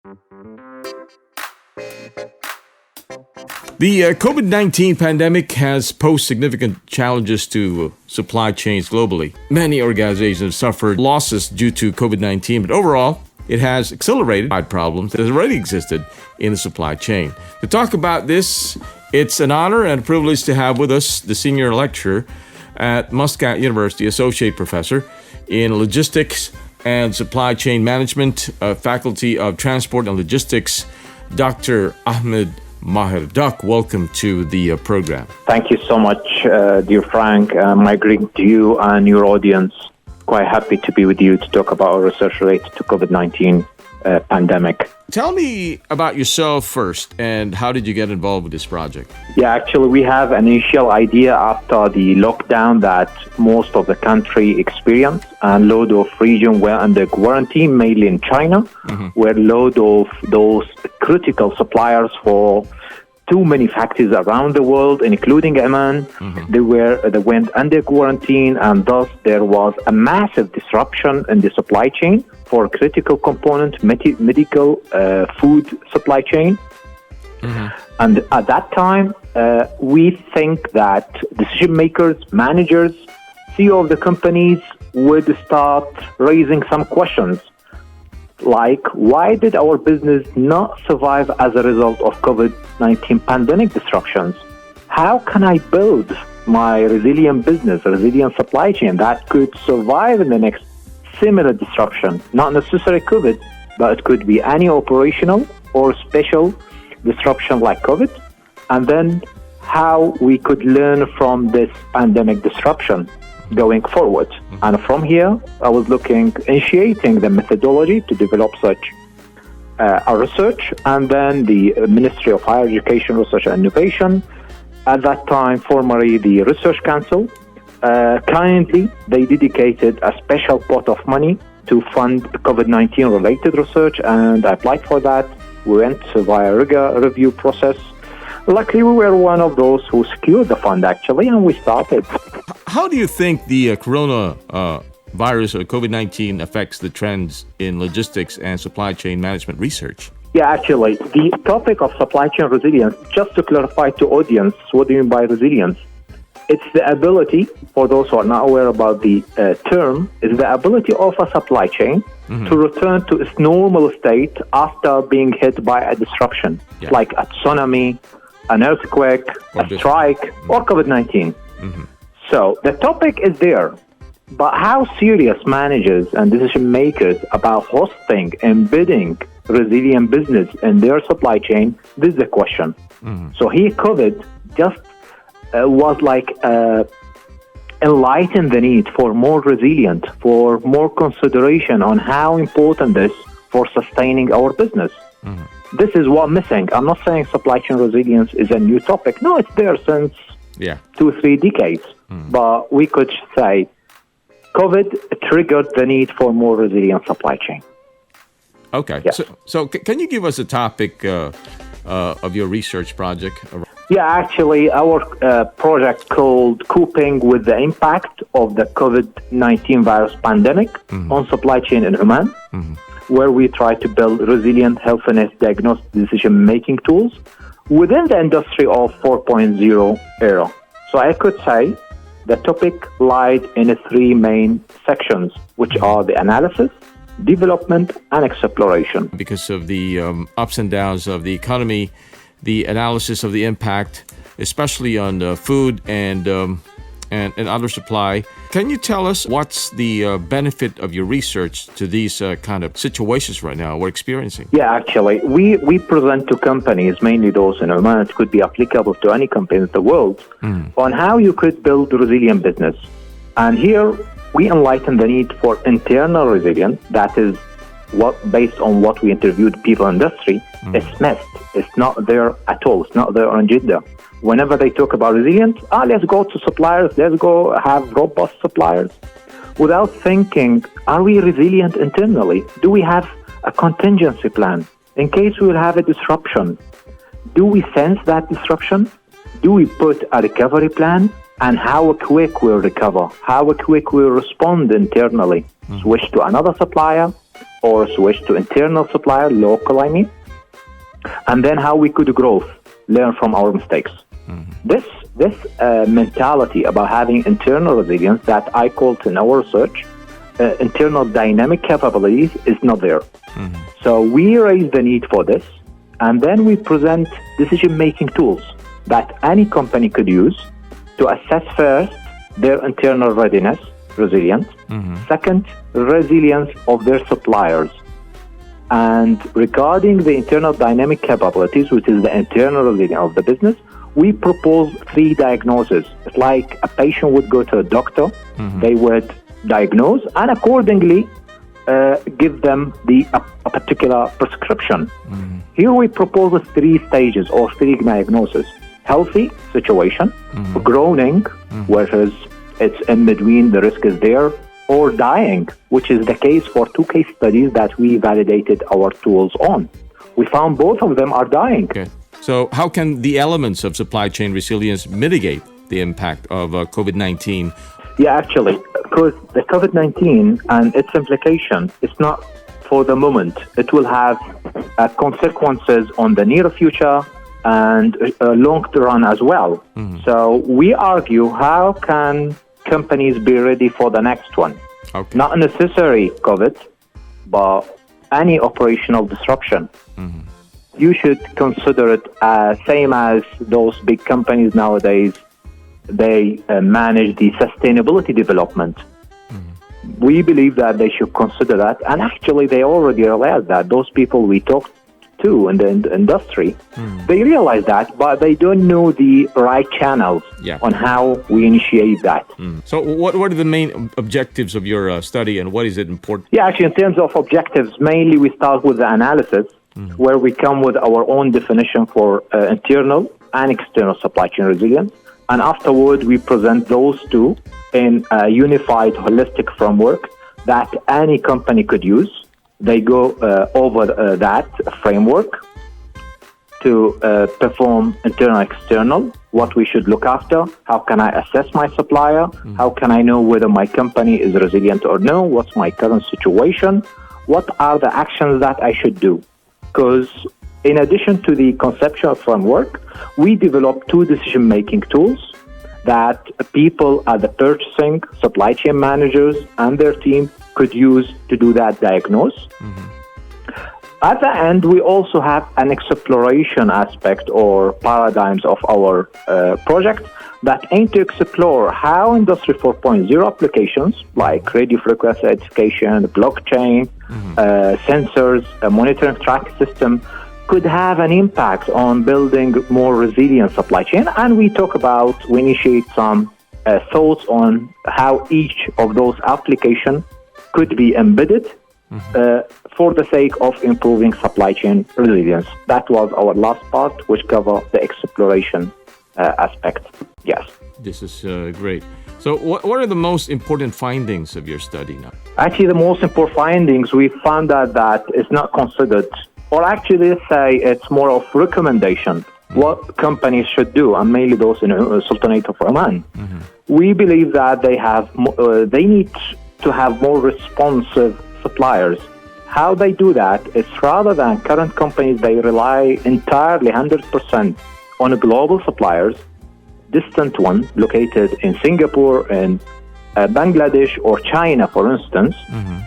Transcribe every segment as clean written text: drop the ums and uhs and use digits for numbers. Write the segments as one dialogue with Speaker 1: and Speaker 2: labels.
Speaker 1: The COVID-19 pandemic has posed significant challenges to supply chains globally. Many organizations have suffered losses due to COVID-19, but overall, it has accelerated problems that already existed in the supply chain. To talk about this, it's an honor and a privilege to have with us the senior lecturer at Muscat University, associate professor in logistics and supply chain management, faculty of transport and logistics, Dr. Ahmed Maher. Doc, welcome to the program.
Speaker 2: Thank you so much, dear Frank. My greeting to you and your audience. Quite happy to be with you to talk about our research related to COVID-19 pandemic.
Speaker 1: Tell me about yourself first, and how did you get involved with this project?
Speaker 2: Yeah, actually, we have an initial idea after the lockdown that most of the country experienced, and load of region were under quarantine, mainly in China, where load of those critical suppliers for too many factories around the world, including Oman, they went under quarantine, and thus there was a massive disruption in the supply chain for critical component, medical, food supply chain. And at that time, we think that decision makers, managers, CEO of the companies would start raising some questions. Like, why did our business not survive as a result of COVID-19 pandemic disruptions? How can I build my resilient business, resilient supply chain that could survive in the next similar disruption? Not necessarily COVID, but it could be any operational or special disruption like COVID. And then how we could learn from this pandemic disruption going forward. And from here, I was initiating the methodology to develop such a research, and then the Ministry of Higher Education, Research and Innovation, at that time, formerly the Research Council, kindly, they dedicated a special pot of money to fund COVID-19 related research, and I applied for that. We went via a review process. Luckily, we were one of those who secured the fund, actually, and we started.
Speaker 1: How do you think the coronavirus or COVID-19 affects the trends in logistics and supply chain management research?
Speaker 2: Yeah, actually, the topic of supply chain resilience, just to clarify to audience, what do you mean by resilience? It's the ability, for those who are not aware about the term, is the ability of a supply chain to return to its normal state after being hit by a disruption, like a tsunami, an earthquake, a strike, or COVID-19. So the topic is there, but how serious managers and decision makers about hosting, embedding resilient business in their supply chain, this is the question. So here COVID just was like enlighten the need for more resilient, for more consideration on how important this for sustaining our business. This is what missing. I'm not saying supply chain resilience is a new topic. No, it's there since 2-3 decades. But we could say COVID triggered the need for more resilient supply chain.
Speaker 1: Okay. Yes. So can you give us a topic of your research project?
Speaker 2: Yeah, actually, our project called Coping with the Impact of the COVID-19 virus pandemic on supply chain in Oman, where we try to build resilient healthiness diagnostic decision-making tools within the industry of 4.0 era. So I could say the topic lies in 3 main sections, which are the analysis, development, and exploration.
Speaker 1: Because of the ups and downs of the economy, the analysis of the impact, especially on food and other supply. Can you tell us what's the benefit of your research to these kind of situations right now we're experiencing?
Speaker 2: Yeah, actually, we present to companies, mainly those in Oman, it could be applicable to any company in the world, on how you could build resilient business. And here, we enlighten the need for internal resilience, that is, based on what we interviewed people in industry, it's missed. It's not there at all. It's not there on agenda. Whenever they talk about resilience, let's go to suppliers, let's go have robust suppliers. Without thinking, are we resilient internally? Do we have a contingency plan in case we will have a disruption? Do we sense that disruption? Do we put a recovery plan? And how quick we'll recover? How quick we'll respond internally? Switch to another supplier? or switch to internal supplier, local, and then how we could grow, learn from our mistakes. This mentality about having internal resilience that I called in our research internal dynamic capabilities is not there. So we raise the need for this, and then we present decision-making tools that any company could use to assess first their internal readiness, resilience, second, resilience of their suppliers. And regarding the internal dynamic capabilities, which is the internal resilience of the business, we propose 3 diagnoses. It's like a patient would go to a doctor, they would diagnose, and accordingly give them a particular prescription. Here we propose 3 stages or 3 diagnoses. Healthy situation, groaning, whereas it's in between, the risk is there, or dying, which is the case for 2 case studies that we validated our tools on. We found both of them are dying.
Speaker 1: Okay. So how can the elements of supply chain resilience mitigate the impact of COVID-19?
Speaker 2: Yeah, actually, because the COVID-19 and its implication is not for the moment. It will have consequences on the near future and long run as well. So we argue, how can companies be ready for the next one?
Speaker 1: Okay.
Speaker 2: Not necessarily COVID, but any operational disruption. You should consider it same as those big companies nowadays. They manage the sustainability development. We believe that they should consider that, and actually they already realize that. Those people we talked to in the industry, they realize that, but they don't know the right channels on how we initiate that.
Speaker 1: So what are the main objectives of your study, and what is it important?
Speaker 2: Yeah, actually, in terms of objectives, mainly we start with the analysis, where we come with our own definition for internal and external supply chain resilience. And afterward, we present those 2 in a unified, holistic framework that any company could use. They go over that framework to perform internal, external, what we should look after, how can I assess my supplier, how can I know whether my company is resilient or no, what's my current situation, what are the actions that I should do. Because in addition to the conceptual framework, we developed 2 decision-making tools that people at the purchasing, supply chain managers, and their team could use to do that diagnose. At the end, we also have an exploration aspect or paradigms of our project that aim to explore how Industry 4.0 applications like radio frequency identification, blockchain, sensors, a monitoring track system could have an impact on building more resilient supply chain. And we initiate some thoughts on how each of those applications could be embedded for the sake of improving supply chain resilience. That was our last part, which covered the exploration aspect. Yes.
Speaker 1: This is great. So what are the most important findings of your study now?
Speaker 2: Actually, the most important findings, we found that it's not considered, or actually, let's say it's more of recommendation, what companies should do, and mainly those in Sultanate of Oman. We believe that they need to have more responsive suppliers. How they do that is, rather than current companies, they rely entirely 100% on global suppliers, distant one located in Singapore, in Bangladesh, or China, for instance.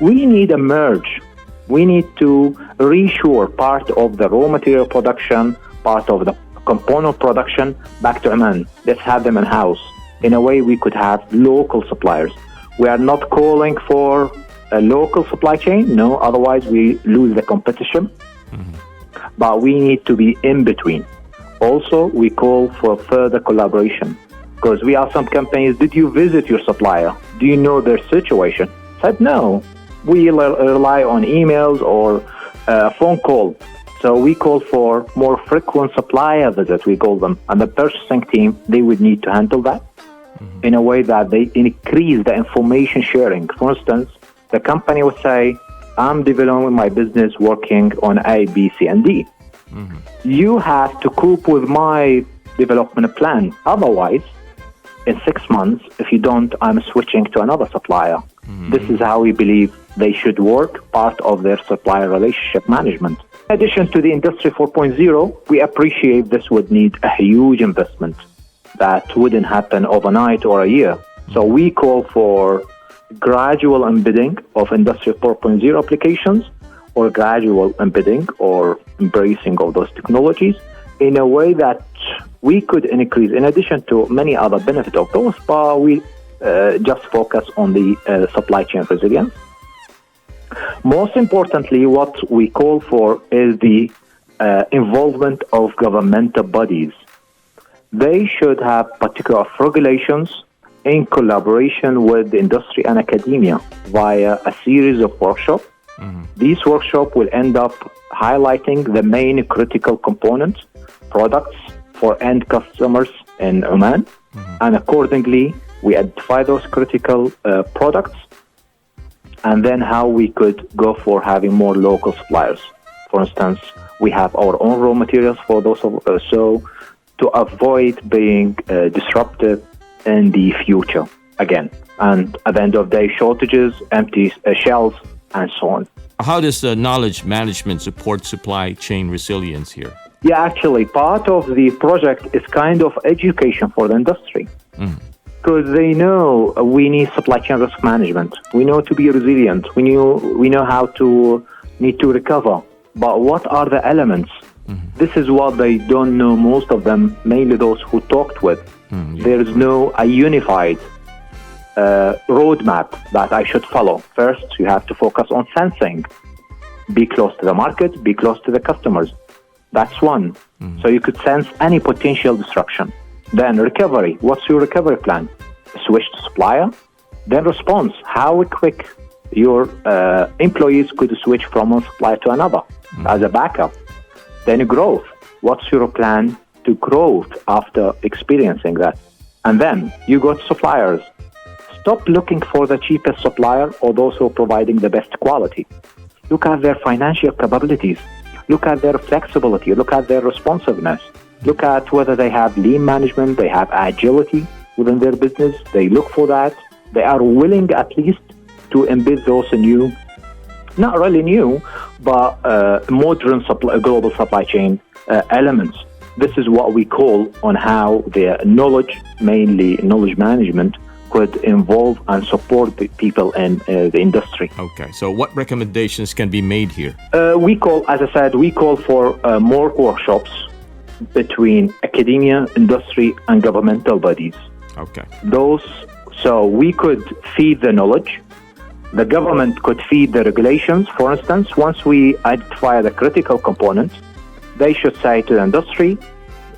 Speaker 2: We need a merge. We need to reshore part of the raw material production, part of the component production back to Oman. Let's have them in-house. In a way, we could have local suppliers. We are not calling for a local supply chain, no, otherwise we lose the competition. But we need to be in between. Also, we call for further collaboration, because we ask some companies, did you visit your supplier? Do you know their situation? Said no. We rely on emails or phone call. So we call for more frequent supplier visits, we call them. And the purchasing team, they would need to handle that in a way that they increase the information sharing. For instance, the company would say, I'm developing my business working on A, B, C, and D. You have to cope with my development plan. Otherwise, in 6 months, if you don't, I'm switching to another supplier. This is how we believe they should work part of their supplier relationship management. In addition to the Industry 4.0, we appreciate this would need a huge investment that wouldn't happen overnight or a year. So we call for gradual embedding of Industry 4.0 applications, or gradual embedding or embracing of those technologies in a way that we could increase, in addition to many other benefits of those, but we just focus on the supply chain resilience. Most importantly, what we call for is the involvement of governmental bodies. They should have particular regulations in collaboration with the industry and academia via a series of workshops. These workshops will end up highlighting the main critical components, products for end customers in Oman, and accordingly, we identify those critical products, and then how we could go for having more local suppliers. For instance, we have our own raw materials for those, so to avoid being disruptive in the future again. And at the end of the day, shortages, empty shelves, and so on.
Speaker 1: How does the knowledge management support supply chain resilience here?
Speaker 2: Yeah, actually, part of the project is kind of education for the industry. Because they know we need supply chain risk management. We know to be resilient. We know how to need to recover. But what are the elements? This is what they don't know, most of them, mainly those who talked with. There is no a unified roadmap that I should follow. First, you have to focus on sensing. Be close to the market, be close to the customers. That's one. So you could sense any potential disruption. Then recovery. What's your recovery plan? Switch to supplier. Then response. How quick your employees could switch from one supplier to another as a backup. Then growth. What's your plan to growth after experiencing that? And then you go to suppliers. Stop looking for the cheapest supplier or those who are providing the best quality. Look at their financial capabilities. Look at their flexibility. Look at their responsiveness. Look at whether they have lean management, they have agility within their business. They look for that. They are willing at least to embed those new, not really new, but modern global supply chain elements. This is what we call on how their knowledge, mainly knowledge management, could involve and support the people in the industry.
Speaker 1: Okay, so what recommendations can be made here?
Speaker 2: We call, as I said, we call for more workshops between academia, industry, and governmental bodies.
Speaker 1: Okay.
Speaker 2: So we could feed the knowledge. The government could feed the regulations. For instance, once we identify the critical components, they should say to the industry,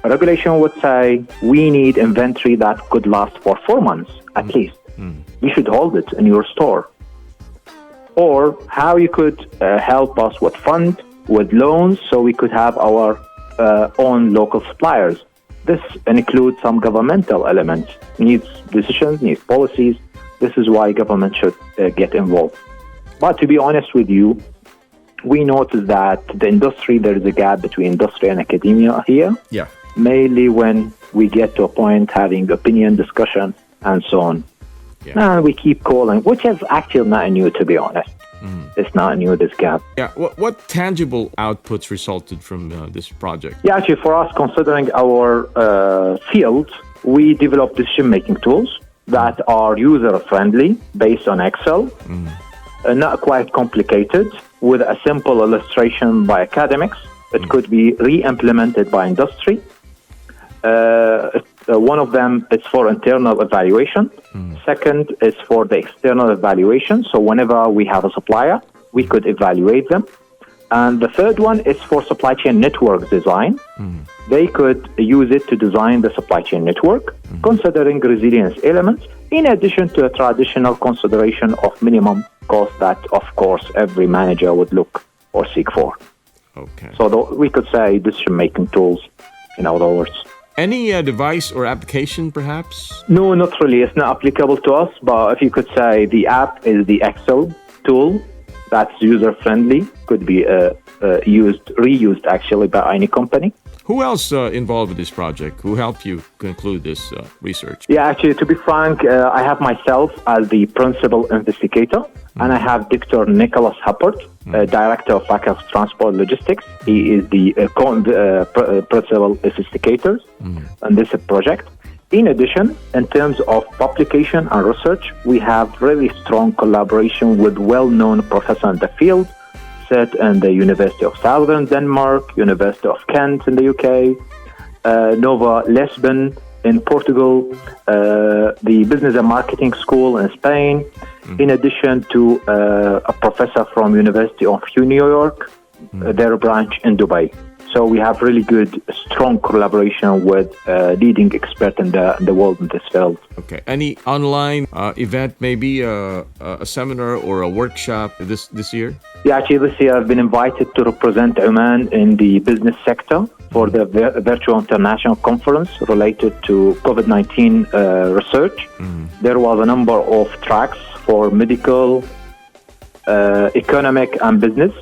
Speaker 2: regulation would say, we need inventory that could last for 4 months at least. You should hold it in your store. Or how you could help us with fund, with loans, so we could have our own local suppliers. This includes some governmental elements, needs decisions, needs policies. This is why government should get involved. But to be honest with you, we noticed that the industry, there is a gap between industry and academia here.
Speaker 1: Yeah.
Speaker 2: Mainly when we get to a point having opinion, discussion, and so on.
Speaker 1: Yeah.
Speaker 2: And we keep calling, which is actually not new, to be honest. It's not new, this gap.
Speaker 1: Yeah. What tangible outputs resulted from this project?
Speaker 2: Yeah, actually, for us, considering our field, we developed decision-making tools that are user-friendly, based on Excel, not quite complicated, with a simple illustration by academics. It could be re-implemented by industry. One of them is for internal evaluation. Second is for the external evaluation. So whenever we have a supplier, we could evaluate them. And the third one is for supply chain network design. They could use it to design the supply chain network, considering resilience elements, in addition to a traditional consideration of minimum cost that, of course, every manager would look or seek for.
Speaker 1: Okay.
Speaker 2: So we could say decision-making tools, in other words.
Speaker 1: Any device or application, perhaps?
Speaker 2: No, not really. It's not applicable to us. But if you could say the app is the Excel tool that's user-friendly. Could be reused actually by any company.
Speaker 1: Who else involved with this project? Who helped you conclude this research?
Speaker 2: Yeah, actually, to be frank, I have myself as the principal investigator, and I have Dr. Nicholas Huppert, Director of Faculty of Transport Logistics. He is the principal investigator on this project. In addition, in terms of publication and research, we have really strong collaboration with well-known professors in the field, set in the University of Southern Denmark, University of Kent in the UK, Nova Lisbon in Portugal, the Business and Marketing School in Spain, in addition to a professor from University of New York, their branch in Dubai. So we have really good, strong collaboration with leading experts in the world in this field.
Speaker 1: Okay. Any online event, maybe a seminar or a workshop this year?
Speaker 2: Yeah, actually this year I've been invited to represent Oman in the business sector for the virtual international conference related to COVID-19 research. There was a number of tracks for medical, economic, and business.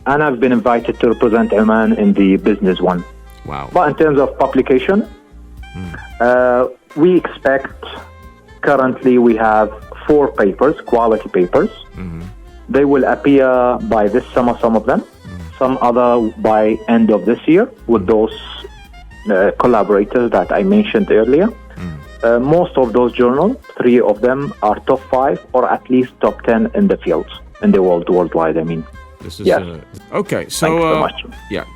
Speaker 2: And I've been invited to represent Oman in the business one.
Speaker 1: Wow.
Speaker 2: But in terms of publication, we expect, currently we have 4 papers, quality papers. They will appear by this summer, some of them, some other by end of this year with those collaborators that I mentioned earlier. Most of those journals, 3 of them are top 5 or at least top 10 in the fields, in the worldwide, I mean.
Speaker 1: This is okay. So,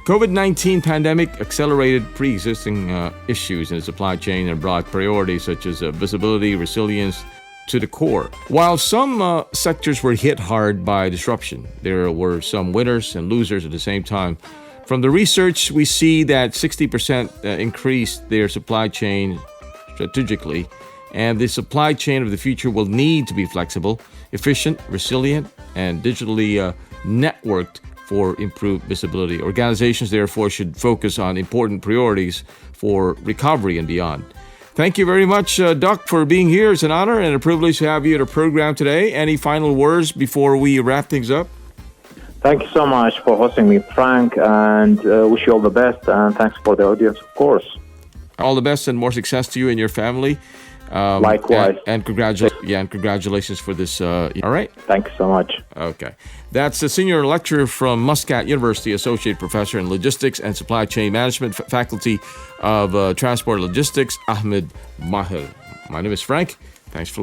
Speaker 1: COVID-19 pandemic accelerated pre-existing issues in the supply chain and brought priorities such as visibility, resilience to the core. While some sectors were hit hard by disruption, there were some winners and losers at the same time. From the research, we see that 60% increased their supply chain strategically, and the supply chain of the future will need to be flexible, efficient, resilient, and digitally networked for improved visibility. Organizations, therefore, should focus on important priorities for recovery and beyond. Thank you very much, Doc, for being here. It's an honor and a privilege to have you at our program today. Any final words before we wrap things up?
Speaker 2: Thank you so much for hosting me, Frank, and wish you all the best, and thanks for the audience, of course.
Speaker 1: All the best and more success to you and your family.
Speaker 2: Likewise.
Speaker 1: And congratulations for this. All right.
Speaker 2: Thanks so much.
Speaker 1: Okay. That's a senior lecturer from Muscat University, associate professor in logistics and supply chain management, faculty of transport logistics, Ahmed Maher. My name is Frank. Thanks for